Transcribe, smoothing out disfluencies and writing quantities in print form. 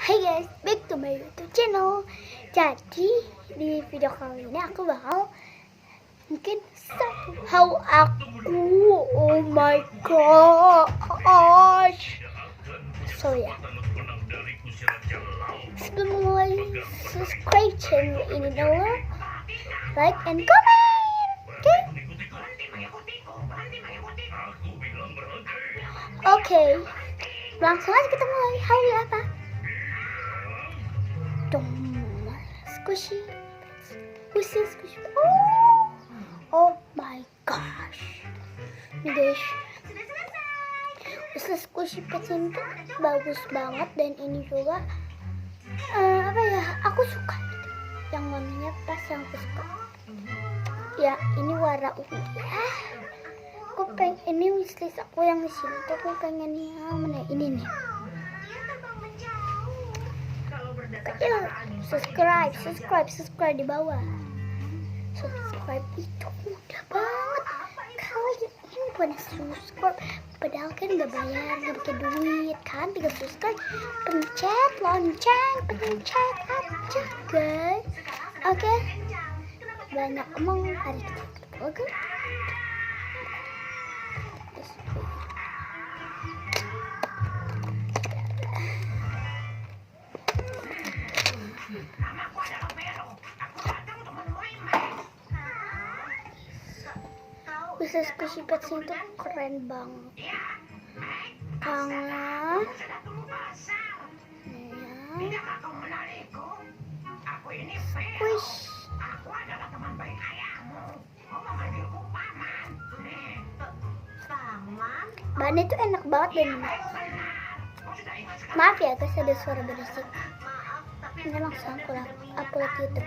Hai guys, back to my YouTube channel. Jadi di video kali ini aku bakal mungkin how aku, oh my gosh. So ya, sebelum mulai subscribe channel ini dulu, like and comment, oke? Oke, langsung aja kita mulai. Hari apa? Squishy. Squishy. Oh my gosh. Ini guys, squishy pets ini tuh bagus banget, dan ini juga apa ya, aku suka yang warnanya pas, yang aku suka ya ini warna ungu ya. Aku pengen, ini wishlist aku yang di sini tuh, aku pengen yang mana ini nih. Ayo, subscribe di bawah. Subscribe itu mudah banget. Kalian pada subscribe, padahal kan nggak bayar, nggak pakai duit kan. Tinggal subscribe, pencet lonceng, pencet aja guys. Oke, banyak omong hari kita. Oke. Bisa squishy pets itu keren banget. Karena squish bahannya itu enak banget, dan maaf ya guys ada suara berisik. Ini langsung aku upload YouTube.